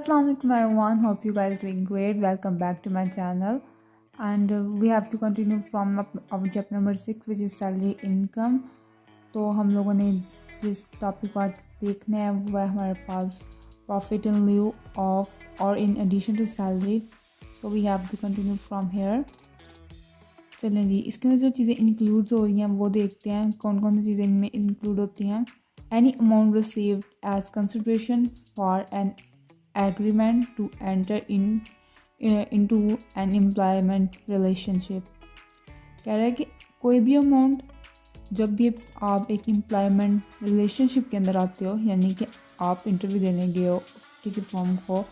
Assalamualaikum everyone, hope you guys doing great. Welcome back to my channel and we have to continue from our chapter number 6 which is salary income. तो हम लोगों ने जिस topic आज देखने हैं वो है हमारे पास प्रॉफिट इन लिeu ऑफ और in addition to salary. So we have to continue from here. चलें जी, इसके अंदर जो चीज़ें इंक्लूड हो रही हैं वो देखते हैं कौन कौन सी चीज़ें इनमें इंक्लूड होती हैं. Any amount received as consideration for an agreement to enter into an employment relationship. कह रहा है कि कोई भी अमाउंट जब भी आप एक एम्प्लॉयमेंट रिलेशनशिप के अंदर आते हो, यानी कि आप इंटरव्यू देने गए हो किसी फॉर्म को,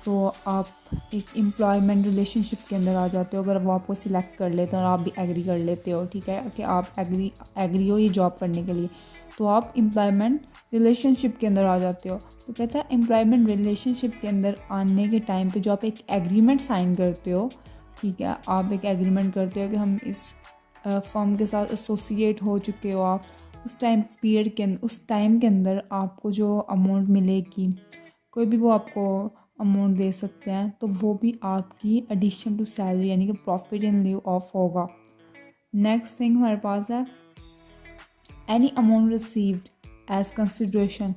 तो आप एक एम्प्लॉयमेंट रिलेशनशिप के अंदर आ जाते हो. अगर वो आपको सिलेक्ट कर लेते हो और आप भी एग्री कर लेते हो, ठीक है, कि आप एग्री हो ये जॉब करने के लिए, तो आप एम्प्लॉयमेंट रिलेशनशिप के अंदर आ जाते हो. तो कहता है एम्प्लॉयमेंट रिलेशनशिप के अंदर आने के टाइम पे जो आप एक एग्रीमेंट साइन करते हो, ठीक है, आप एक एग्रीमेंट करते हो कि हम इस फर्म के साथ एसोसिएट हो चुके हो. आप उस टाइम पीरियड के अंदर, उस टाइम के अंदर आपको जो अमाउंट मिलेगी, कोई भी वो आपको अमाउंट दे सकते हैं, तो वो भी आपकी एडिशन टू सैलरी यानी कि प्रॉफिट इन लिeu ऑफ होगा. नेक्स्ट थिंग हमारे पास है any amount received as consideration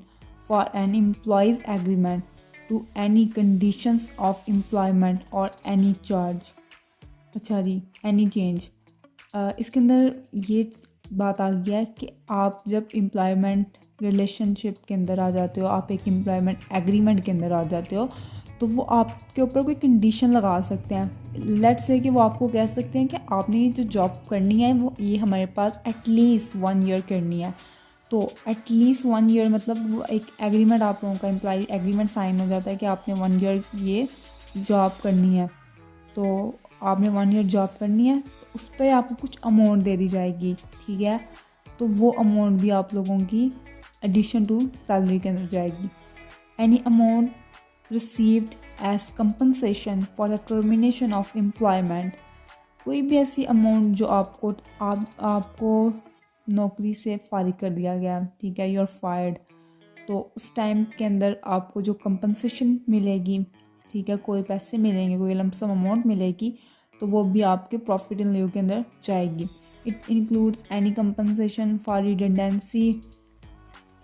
for an employee's agreement to any conditions of employment or any charge. अच्छा जी, any change. इसके अंदर ये बात आ गया है कि आप जब एम्प्लॉयमेंट रिलेशनशिप के अंदर आ जाते हो, आप एक एम्प्लॉयमेंट एग्रीमेंट के अंदर आ जाते हो, तो वो आपके ऊपर कोई कंडीशन लगा सकते हैं. लेट्स से कि वो आपको कह सकते हैं कि आपने ये जो जॉब करनी है वो ये हमारे पास एटलीस्ट 1 ईयर करनी है. तो एटलीस्ट 1 ईयर मतलब वो एक एग्रीमेंट आप लोगों का एम्प्लॉय एग्रीमेंट साइन हो जाता है कि आपने 1 ईयर ये जॉब करनी है. तो आपने 1 ईयर जॉब करनी है, तो उस पर आपको कुछ अमाउंट दे दी जाएगी, ठीक है. तो वो अमाउंट भी आप लोगों की एडिशन टू सैलरी के अंदर जाएगी. Any amount received as compensation for the termination of employment. कोई भी ऐसी अमाउंट जो आपको नौकरी से फारिग कर दिया गया, ठीक है, यू आर फायर्ड, तो उस टाइम के अंदर आपको जो कंपनसेशन मिलेगी, ठीक है, कोई पैसे मिलेंगे, कोई लमसम अमाउंट मिलेगी, तो वो भी आपके प्रॉफिट इन लिeu के अंदर जाएगी. It includes any compensation for redundancy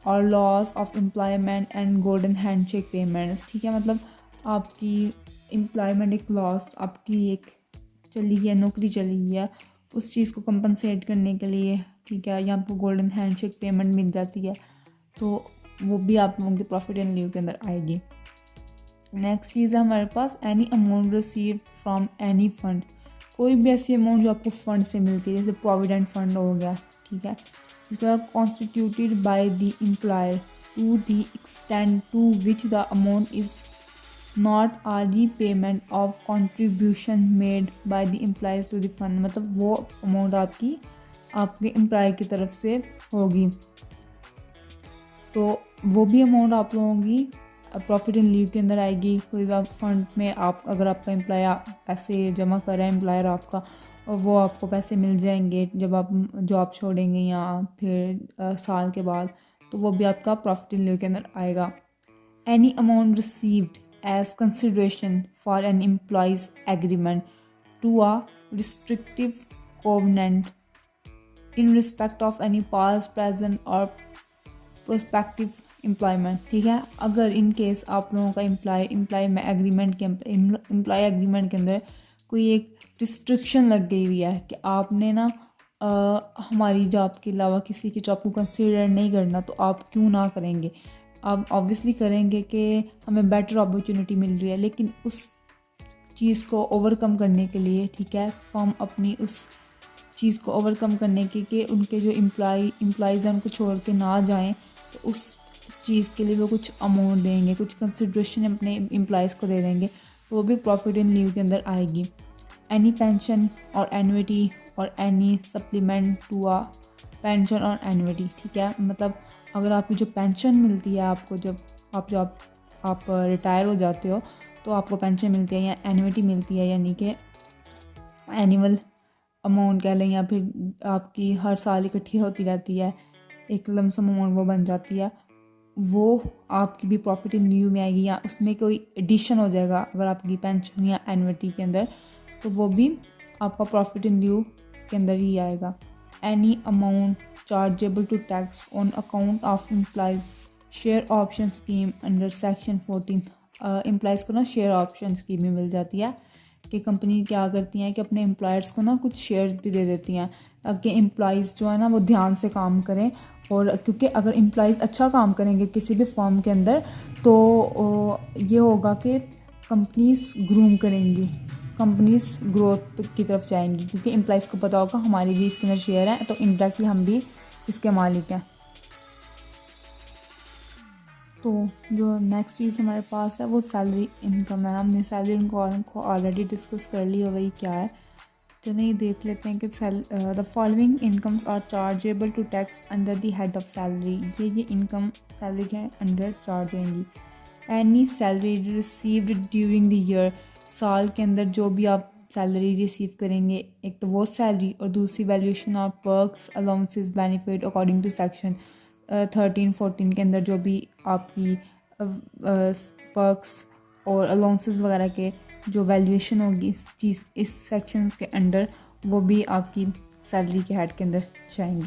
और loss of employment and golden handshake payments, ठीक है. मतलब आपकी एम्प्लॉयमेंट एक लॉस, आपकी एक चली गई है, नौकरी चली गई है, उस चीज़ को कंपनसेट करने के लिए, ठीक है, या आपको गोल्डन हैंडशेक पेमेंट मिल जाती है, तो वो भी आप लोगों के प्रॉफिट एंड लिeu के अंदर आएगी. नेक्स्ट चीज़ है हमारे पास any amount received from any fund. कोई भी ऐसी अमाउंट जो आपको फंड से मिलती है, जैसे प्रोविडेंट फंड हो गया, ठीक है, constituted by the employer to the extent to which the amount is not a repayment of contribution made by the employees to the fund. मतलब वो अमाउंट आपके एम्प्लॉय की तरफ से होगी, तो वो भी अमाउंट आप लोगों की प्रॉफिट इन लिeu के अंदर आएगी. कोई भी आप फंड में आप अगर आपका एम्प्लॉय पैसे जमा कर रहा है, एम्प्लॉयर आपका, और वो आपको पैसे मिल जाएंगे जब आप जॉब छोड़ेंगे या फिर साल के बाद, तो वो भी आपका प्रॉफिट इन लिeu के अंदर आएगा. Any amount received as consideration for an employee's agreement to a restrictive covenant in respect of any past present और प्रोस्पेक्टिव एम्प्लॉयमेंट, ठीक है. अगर इन केस आप लोगों का एम्प्लॉय एग्रीमेंट के अंदर कोई एक रिस्ट्रिक्शन लग गई हुई है कि आपने ना हमारी जॉब के अलावा किसी की जॉब को कंसीडर नहीं करना, तो आप क्यों ना करेंगे. आप ऑब्वियसली करेंगे कि हमें बेटर अपॉर्चुनिटी मिल रही है, लेकिन उस चीज़ को ओवरकम करने के लिए, ठीक है, फर्म अपनी उस चीज़ को ओवरकम करने के कि उनके जो एम्प्लॉयज़ हैं उनको छोड़ के ना जाएं, तो उस चीज़ के लिए वो कुछ अमाउंट देंगे, कुछ कंसिडरेशन अपने एम्प्लॉयज़ को दे देंगे, तो वो भी प्रॉफिट इन लिeu के अंदर आएगी. एनी पेंशन और एनुइटी और any supplement to a pension और एनुइटी, ठीक है. मतलब अगर आपकी जो पेंशन मिलती है, आपको जब आप रिटायर हो जाते हो, तो आपको पेंशन मिलती है या एनुइटी मिलती है, यानी कि एनुअल अमाउंट कह लें, या फिर आपकी हर साल इकट्ठी होती रहती है, एक लमसम अमाउंट वो बन जाती है, वो आपकी भी प्रॉफिट इन लिeu में आएगी, या उसमें कोई एडिशन हो जाएगा अगर आपकी पेंशन या एन्युटी के अंदर, तो वो भी आपका प्रॉफिट इन लिeu के अंदर ही आएगा। Any amount chargeable to tax on account of employees share option scheme under section 14। Employees को ना शेयर ऑप्शन स्कीम में मिल जाती है कि कंपनी क्या करती हैं कि अपने एम्प्लॉयर्स को ना कुछ शेयर्स भी दे देती हैं ताकि एम्प्लॉयज़ जो है ना वो ध्यान से काम करें। और क्योंकि अगर एम्प्लॉयज़ अच्छा काम करेंगे किसी भी फर्म के अंदर तो ये होगा कि कंपनीज ग्रूम करेंगी, कंपनीज ग्रोथ की तरफ जाएंगी, क्योंकि एम्प्लॉयज़ को पता होगा हमारी भी इसके अंदर शेयर है तो इनडायरेक्टली हम भी इसके मालिक हैं। तो जो नेक्स्ट चीज़ हमारे पास है वो सैलरी इनकम है। हमने सैलरी इनकम को ऑलरेडी डिस्कस कर ली है, वही क्या है तो नहीं देख लेते हैं कि the following incomes are chargeable to tax under the head of salary. ये इनकम सैलरी के अंडर चार्ज होंगी। Any salary received during the year, साल के अंदर जो भी आप सैलरी रिसीव करेंगे, एक तो वो सैलरी और दूसरी valuation of perks allowances benefit according to section 13-14 के अंदर जो भी आपकी पर्क्स और अलाउंसेस वगैरह के जो वैल्यूएशन होगी इस सेक्शन के अंडर, वो भी आपकी सैलरी के हेड के अंदर जाएंगी।